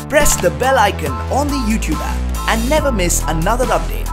Press the bell icon on the YouTube app and never miss another update.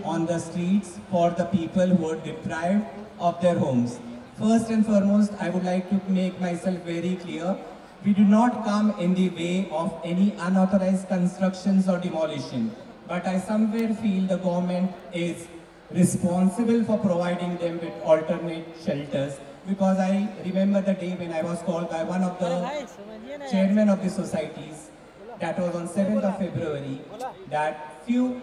On the streets for the people who are deprived of their homes. First and foremost, I would like to make myself very clear. We do not come in the way of any unauthorized constructions or demolition, but I somewhere feel the government is responsible for providing them with alternate shelters, because I remember the day when I was called by one of the chairmen of the societies, that was on 7th of February, that few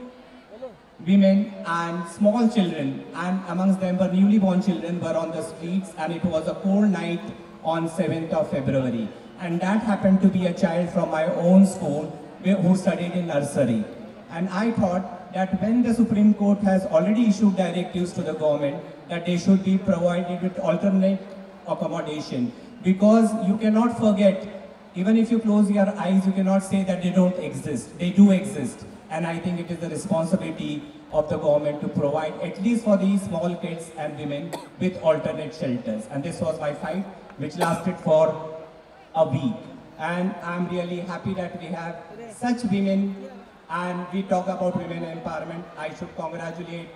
women and small children, and amongst them were newly born children, were on the streets, and it was a cold night on 7th of February. And that happened to be a child from my own school who studied in nursery. And I thought that when the Supreme Court has already issued directives to the government that they should be provided with alternate accommodation, because you cannot forget, even if you close your eyes, you cannot say that they don't exist. They do exist. And I think it is the responsibility of the government to provide, at least for these small kids and women, with alternate shelters. And this was my fight, which lasted for a week. And I'm really happy that we have such women, and we talk about women empowerment. I should congratulate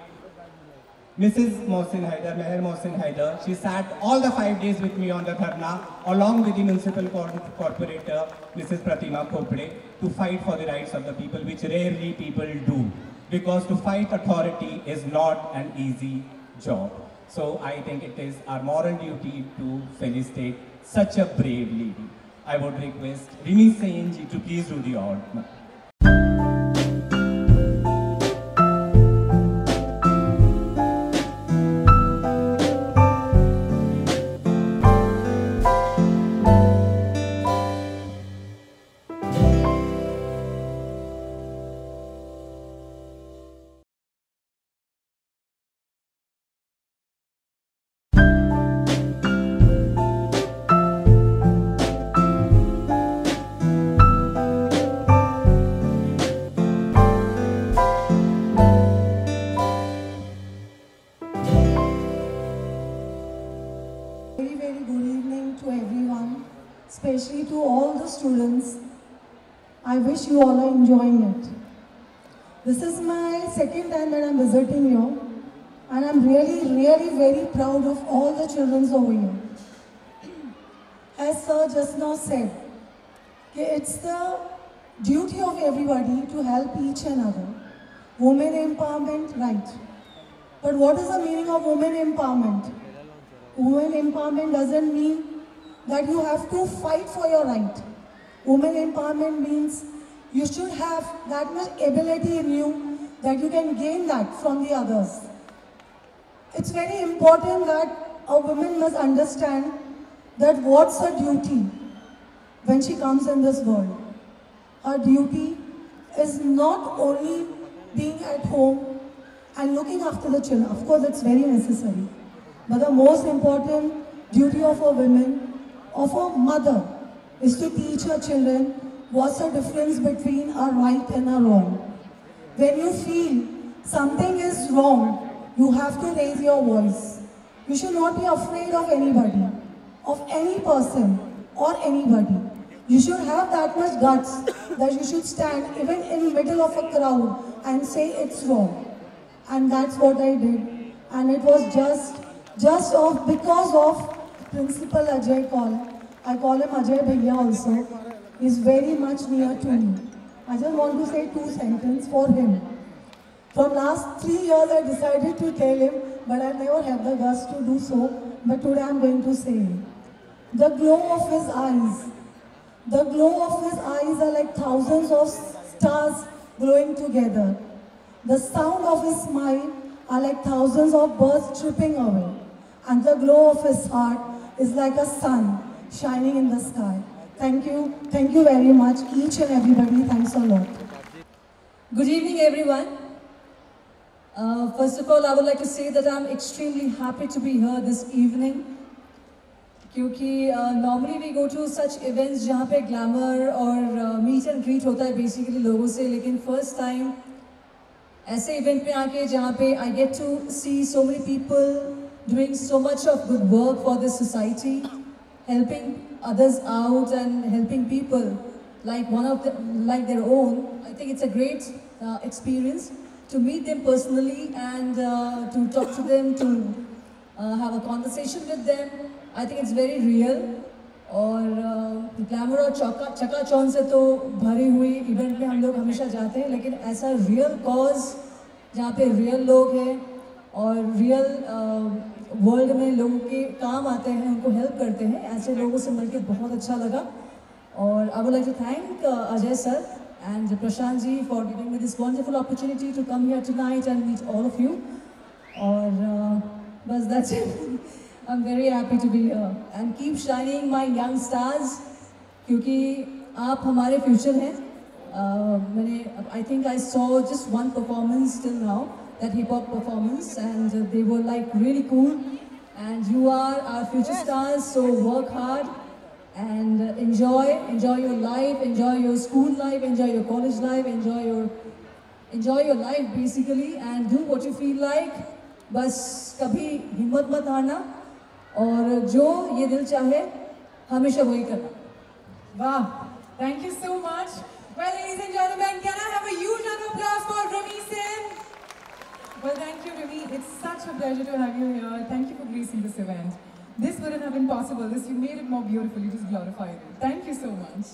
Mrs. Mohsin Haider, Meher Mohsin Haider. She sat all the 5 days with me on the dharna, along with the municipal corporator, Mrs. Pratima Khopde, to fight for the rights of the people, which rarely people do. Because to fight authority is not an easy job. So I think it is our moral duty to felicitate such a brave lady. I would request Rimi Sain ji to please do the honor. Very good evening to everyone, especially to all the students. I wish you all are enjoying it. This is my second time that I'm visiting you, and I'm really very proud of all the children over here. As Sir just now said, it's the duty of everybody to help each another. Women empowerment, right. But what is the meaning of women empowerment? Women empowerment doesn't mean that you have to fight for your right. Women empowerment means you should have that much ability in you that you can gain that from the others. It's very important that a woman must understand that what's her duty when she comes in this world. Her duty is not only being at home and looking after the children. Of course, it's very necessary. But the most important duty of a woman, of a mother, is to teach her children what's the difference between a right and a wrong. When you feel something is wrong, you have to raise your voice. You should not be afraid of anybody, of any person or anybody. You should have that much guts that you should stand even in the middle of a crowd and say it's wrong. And that's what I did. And it was just because of Principal Ajay Kaul. I call him Ajay Bhaiya also. He's very much near to me. I just want to say 2 sentences for him. From last 3 years I decided to tell him, but I never had the guts to do so. But today I'm going to say it. The glow of his eyes. The glow of his eyes are like thousands of stars glowing together. The sound of his smile are like thousands of birds tripping away, and the glow of his heart is like a sun shining in the sky. Thank you very much, each and everybody. Thanks a lot. Good evening, everyone. First of all, I would like to say that I'm extremely happy to be here this evening. क्योंकि normally we go to such events जहाँ पे glamour और meet and greet होता है basically लोगों से, लेकिन first time ऐसे event में आके जहाँ पे I get to see so many people doing so much of good work for this society, helping others out and helping people like like their own. I think it's a great experience to meet them personally and to talk to them, to have a conversation with them. I think it's very real. और glamour और चकाचौंध से तो भरी हुई event में हम लोग हमेशा जाते हैं, लेकिन ऐसा रियल कॉज जहाँ पे रियल लोग हैं और रियल वर्ल्ड में लोगों के काम आते हैं, उनको हेल्प करते हैं, ऐसे लोगों से मिलकर बहुत अच्छा लगा. और I would like to thank Ajay sir and Prashant ji for giving me this wonderful opportunity to come here tonight and meet all of you. और बस that's it. I'm very happy to be here and keep shining my young stars क्योंकि आप हमारे future हैं. I think I saw just one performance till now, that hip hop performance, and they were like really cool. And you are our future stars, so work hard and enjoy your life, enjoy your school life, enjoy your college life, enjoy your life basically, and do what you feel like. बस कभी हिम्मत मत हारना और जो ये दिल चाहे हमेशा वही करना. Wow, thank you so much. Well, ladies and gentlemen, can I have a huge round of applause for Rami Sen? Well, thank you, Rami. It's such a pleasure to have you here. Thank you for gracing this event. This wouldn't have been possible. You made it more beautiful. You just glorified it. Thank you so much.